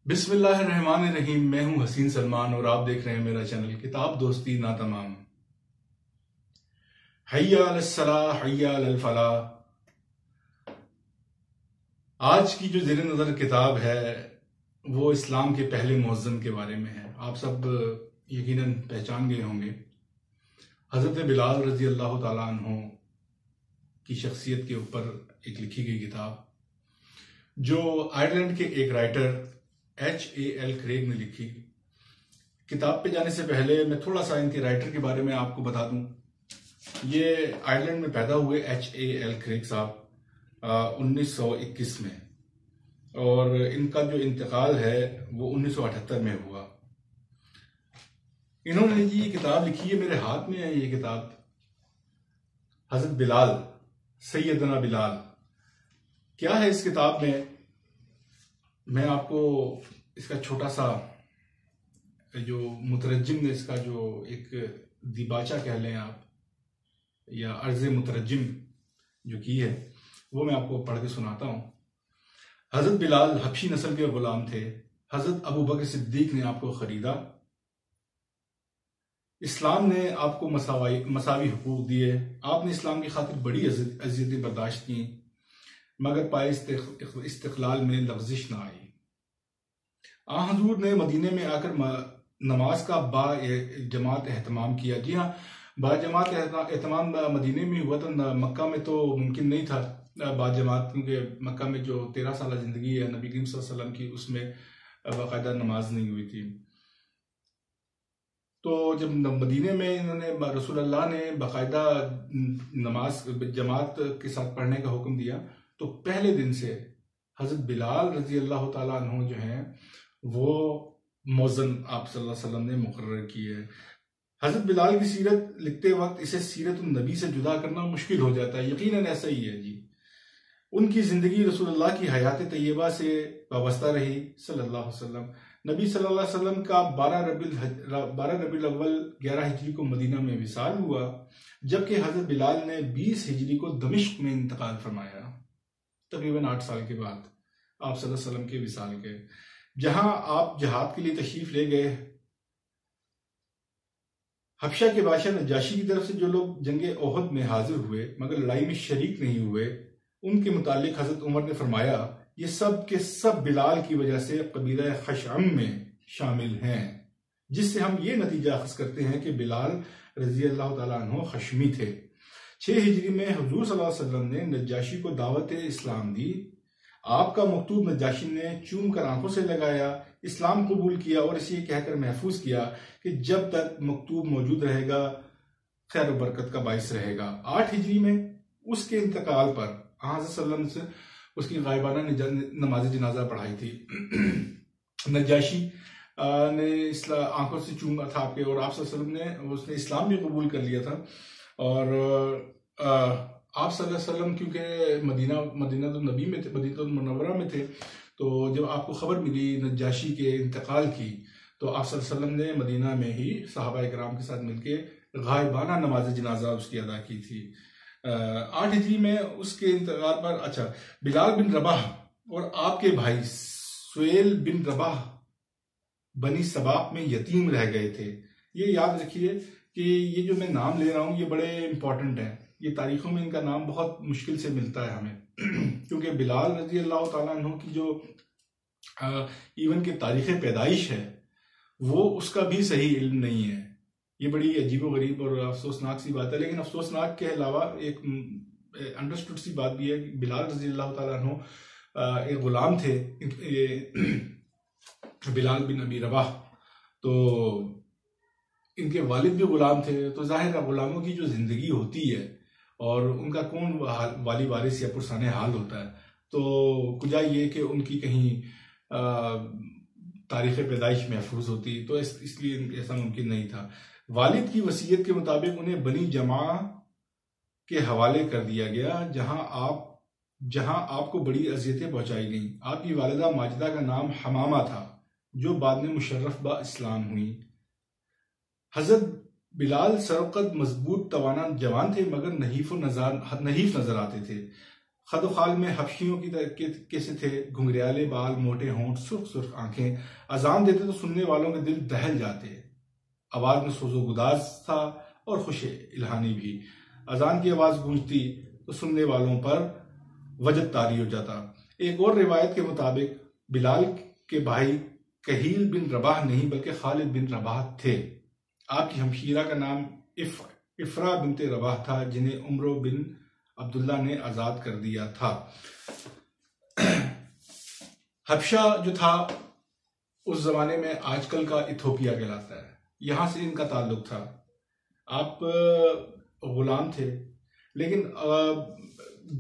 بسم اللہ الرحمن الرحیم۔ میں ہوں حسین سلمان اور آپ دیکھ رہے ہیں میرا چینل کتاب دوستی نا تمام۔ حی علی الصلاح حی علی الفلاح۔ آج کی جو زیر نظر کتاب ہے وہ اسلام کے پہلے مؤذن کے بارے میں ہے۔ آپ سب یقیناً پہچان گئے ہوں گے، حضرت بلال رضی اللہ تعالیٰ عنہ کی شخصیت کے اوپر ایک لکھی گئی کتاب جو آئرلینڈ کے ایک رائٹر H.A.L. کریگ نے لکھی۔ کتاب پہ جانے سے پہلے میں تھوڑا سا ان کے رائٹر کے بارے میں آپ کو بتا دوں۔ یہ آئرلینڈ میں پیدا ہوئے H.A.L. کریگ صاحب 1921 میں، اور ان کا جو انتقال ہے وہ 1978 میں ہوا۔ انہوں نے یہ کتاب لکھی ہے، میرے ہاتھ میں ہے یہ کتاب، حضرت بلال، سیدنا بلال۔ کیا ہے اس کتاب میں آپ کو اس کا چھوٹا سا جو مترجم نے اس کا جو ایک دیباچہ کہہ لیں آپ، یا عرض مترجم جو کی ہے وہ میں آپ کو پڑھ کے سناتا ہوں۔ حضرت بلال حبشی نسل کے غلام تھے۔ حضرت ابو بکر صدیق نے آپ کو خریدا۔ اسلام نے آپ کو مساوی حقوق دیے۔ آپ نے اسلام کی خاطر بڑی اذیتیں برداشت کی، مگر پائے استقلال میں لغزش نہ آئی۔ حضور نے مدینے میں آ کر نماز کا با جماعت اہتمام کیا۔ جی ہاں، با جماعت اہتمام مدینے میں ہوا تھا، مکہ میں تو ممکن نہیں تھا با جماعت، کیونکہ مکہ میں جو 13 سالہ زندگی ہے نبی کریم صلی اللہ علیہ وسلم کی، اس میں باقاعدہ نماز نہیں ہوئی تھی۔ تو جب مدینے میں انہوں نے رسول اللہ نے باقاعدہ نماز جماعت کے ساتھ پڑھنے کا حکم دیا، تو پہلے دن سے حضرت بلال رضی اللہ تعالیٰ عنہ جو ہیں وہ مؤذن آپ صلی اللہ علیہ وسلم نے مقرر کی ہے۔ حضرت بلال کی سیرت لکھتے وقت اسے سیرت النبی سے جدا کرنا مشکل ہو جاتا ہے۔ یقیناً ایسا ہی ہے جی۔ ان کی زندگی رسول اللہ کی حیات طیبہ سے وابستہ رہی صلی اللہ علیہ وسلم۔ نبی صلی اللہ علیہ وسلم کا 12 ربیع الاول 11 ہجری کو مدینہ میں وصال ہوا، جبکہ حضرت بلال نے 20 ہجری کو دمشق میں انتقال فرمایا، تقریباً 8 سال کے بعد آپ صلی اللہ علیہ وسلم کے وصال کے، جہاں آپ جہاد کے لیے تشریف لے گئے۔ حبشہ کے بادشاہ نجاشی کی طرف سے جو لوگ جنگ احد میں حاضر ہوئے مگر لڑائی میں شریک نہیں ہوئے، ان کے متعلق حضرت عمر نے فرمایا یہ سب کے سب بلال کی وجہ سے قبیلہ خشعم میں شامل ہیں، جس سے ہم یہ نتیجہ اخذ کرتے ہیں کہ بلال رضی اللہ تعالیٰ عنہ خشمی تھے۔ 6 ہجری میں حضور صلی اللہ علیہ وسلم نے نجاشی کو دعوت اسلام دی۔ آپ کا مکتوب نجاشی نے چوم کر آنکھوں سے لگایا، اسلام قبول کیا اور اسے یہ کہہ کر محفوظ کیا کہ جب تک مکتوب موجود رہے گا خیر و برکت کا باعث رہے گا۔ 8 ہجری میں اس کے انتقال پر حضرت صلی اللہ علیہ وسلم سے اس کی غائبانہ نماز جنازہ پڑھائی تھی۔ نجاشی نے آنکھوں سے چوما تھا آپ کے، اور آپ صلی اللہ علیہ وسلم نے اس نے اسلام بھی قبول کر لیا تھا۔ اور آپ صلی اللہ علیہ وسلم کیونکہ مدینہ النبی میں تھے، مدینہ المنورہ میں تھے، تو جب آپ کو خبر ملی نجاشی کے انتقال کی، تو آپ صلی اللہ علیہ وسلم نے مدینہ میں ہی صحابہ کرام کے ساتھ مل کے غائبانہ نماز جنازہ اس کی ادا کی تھی۔ 8 ہجری میں اس کے انتقال پر بلال بن رباح اور آپ کے بھائی سہیل بن رباح بنی سباق میں یتیم رہ گئے تھے۔ یہ یاد رکھیے کہ یہ جو میں نام لے رہا ہوں یہ بڑے امپورٹنٹ ہیں، یہ تاریخوں میں ان کا نام بہت مشکل سے ملتا ہے ہمیں، کیونکہ بلال رضی اللہ تعالیٰ عنہ کی جو ایون کہ تاریخ پیدائش ہے وہ اس کا بھی صحیح علم نہیں ہے۔ یہ بڑی عجیب و غریب اور افسوسناک سی بات ہے، لیکن افسوسناک کے علاوہ ایک انڈرسٹوڈ سی بات بھی ہے کہ بلال رضی اللہ تعالیٰ عنہ ایک غلام تھے، بلال بن ابی رباح، تو ان کے والد بھی غلام تھے، تو ظاہر ہے غلاموں کی جو زندگی ہوتی ہے اور ان کا کون والی وارث یا پرسان حال ہوتا ہے، تو کجا یہ کہ ان کی کہیں تاریخ پیدائش محفوظ ہوتی، تو اس لیے ایسا ممکن نہیں تھا۔ والد کی وصیت کے مطابق انہیں بنی جماع کے حوالے کر دیا گیا، جہاں آپ کو بڑی اذیتیں پہنچائی گئیں۔ آپ کی والدہ ماجدہ کا نام حمامہ تھا، جو بعد میں مشرف با اسلام ہوئی۔ حضرت بلال سروقد مضبوط توانا جوان تھے، مگر نحیف نظر آتے تھے۔ خد و خال میں حبشیوں کی سے تھے، گھنگریالے بال، موٹے ہونٹ، سرخ سرخ آنکھیں، اذان دیتے تو سننے والوں کے دل دہل جاتے، آواز میں سوز و گداز تھا اور خوش الہانی بھی، اذان کی آواز گونجتی تو سننے والوں پر وجد طاری ہو جاتا۔ ایک اور روایت کے مطابق بلال کے بھائی کہیل بن رباح نہیں بلکہ خالد بن رباح تھے۔ آپ کی ہمشیرہ کا نام افرا بنت رباح تھا، جنہیں عمرو بن عبداللہ نے آزاد کر دیا تھا۔ حبشہ جو تھا اس زمانے میں آج کل کا ایتھوپیا کہلاتا ہے، یہاں سے ان کا تعلق تھا۔ آپ غلام تھے، لیکن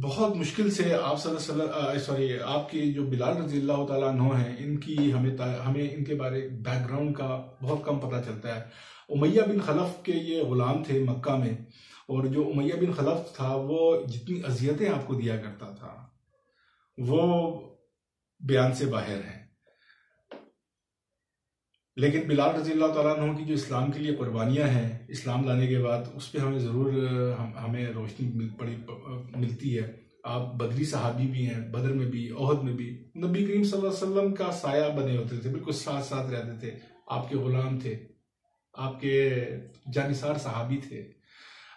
بہت مشکل سے آپ صلی اللہ علیہ وسلم آپ کی جو بلال رضی اللہ تعالیٰ عنہ ہیں، ان کی ہمیں ان کے بارے بیک گراؤنڈ کا بہت کم پتہ چلتا ہے۔ امیہ بن خلف کے یہ غلام تھے مکہ میں، اور جو امیہ بن خلف تھا وہ جتنی اذیتیں آپ کو دیا کرتا تھا وہ بیان سے باہر ہیں۔ لیکن بلال رضی اللہ تعالیٰ عنہ کی جو اسلام کے لیے قربانیاں ہیں اسلام لانے کے بعد، اس پہ ہمیں ضرور ہمیں روشنی ملتی ہے۔ آپ بدری صحابی بھی ہیں، بدر میں بھی، احد میں بھی نبی کریم صلی اللہ علیہ وسلم کا سایہ بنے ہوتے تھے، بالکل ساتھ ساتھ رہتے تھے، آپ کے غلام تھے، آپ کے جانثار صحابی تھے۔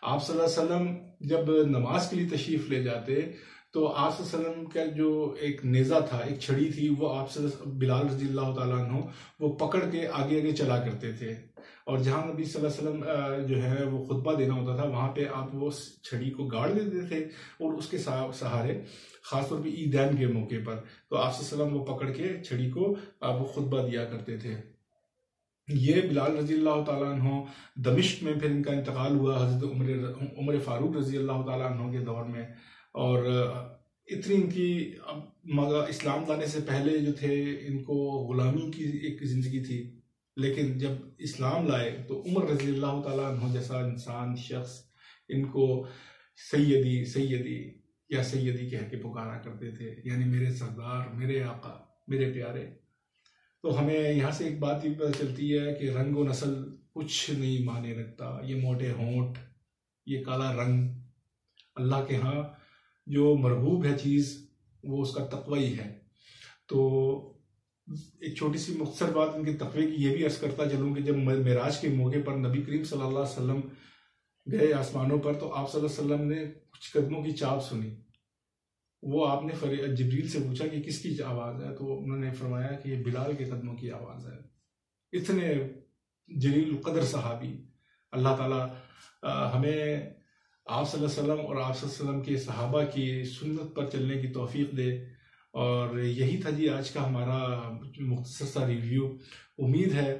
آپ صلی اللہ علیہ وسلم جب نماز کے لیے تشریف لے جاتے تو آپ صلی اللہ علیہ وسلم کا جو ایک نیزہ تھا، ایک چھڑی تھی، وہ آپ سے بلال رضی اللہ تعالیٰ عنہ وہ پکڑ کے آگے آگے چلا کرتے تھے، اور جہاں نبی صلی اللہ علیہ وسلم جو ہے وہ خطبہ دینا ہوتا تھا وہاں پہ آپ وہ چھڑی کو گاڑ دیتے تھے، اور اس کے سہارے خاص طور پہ عیدین کے موقع پر تو آپ صلی اللہ علیہ وسلم وہ پکڑ کے چھڑی کو وہ خطبہ دیا کرتے تھے۔ یہ بلال رضی اللہ تعالیٰ عنہ دمشق میں پھر ان کا انتقال ہوا حضرت عمر فاروق رضی اللہ تعالیٰ عنہ کے دور میں، اور اتنی ان کی اسلام لانے سے پہلے جو تھے ان کو غلامی کی ایک زندگی تھی، لیکن جب اسلام لائے تو عمر رضی اللہ تعالیٰ عنہ جیسا انسان شخص ان کو سیدی سیدی یا سیدی کہہ کے پکارا کرتے تھے، یعنی میرے سردار، میرے آقا، میرے پیارے۔ تو ہمیں یہاں سے ایک بات یہ پتہ چلتی ہے کہ رنگ و نسل کچھ نہیں مانے رکھتا، یہ موٹے ہونٹ، یہ کالا رنگ، اللہ کے ہاں جو مرغوب ہے چیز وہ اس کا تقوی ہی ہے۔ تو ایک چھوٹی سی مختصر بات ان کے تقوی کی یہ بھی عرض کرتا چلوں کہ جب معراج کے موقع پر نبی کریم صلی اللہ علیہ وسلم گئے آسمانوں پر تو آپ صلی اللہ علیہ وسلم نے کچھ قدموں کی چاپ سنی، وہ آپ نے جبریل سے پوچھا کہ کس کی آواز ہے، تو انہوں نے فرمایا کہ یہ بلال کے قدموں کی آواز ہے۔ اتنے جلیل القدر صحابی، اللہ تعالیٰ ہمیں آپ صلی اللہ علیہ وسلم اور آپ صلی اللہ علیہ وسلم کے صحابہ کی سنت پر چلنے کی توفیق دے۔ اور یہی تھا جی آج کا ہمارا مختصر سا ریویو۔ امید ہے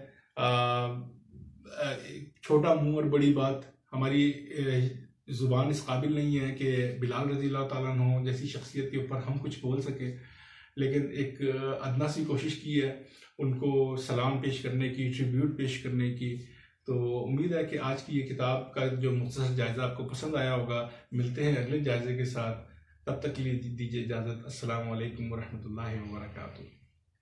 چھوٹا منہ اور بڑی بات، ہماری زبان اس قابل نہیں ہے کہ بلال رضی اللہ تعالیٰ عنہ جیسی شخصیت کے اوپر ہم کچھ بول سکیں، لیکن ایک ادنا سی کوشش کی ہے ان کو سلام پیش کرنے کی، ٹریبیوٹ پیش کرنے کی۔ تو امید ہے کہ آج کی یہ کتاب کا جو مختصر جائزہ آپ کو پسند آیا ہوگا۔ ملتے ہیں اگلے جائزے کے ساتھ، تب تک کے لیے دیجیے اجازت۔ السلام علیکم ورحمۃ اللہ وبرکاتہ۔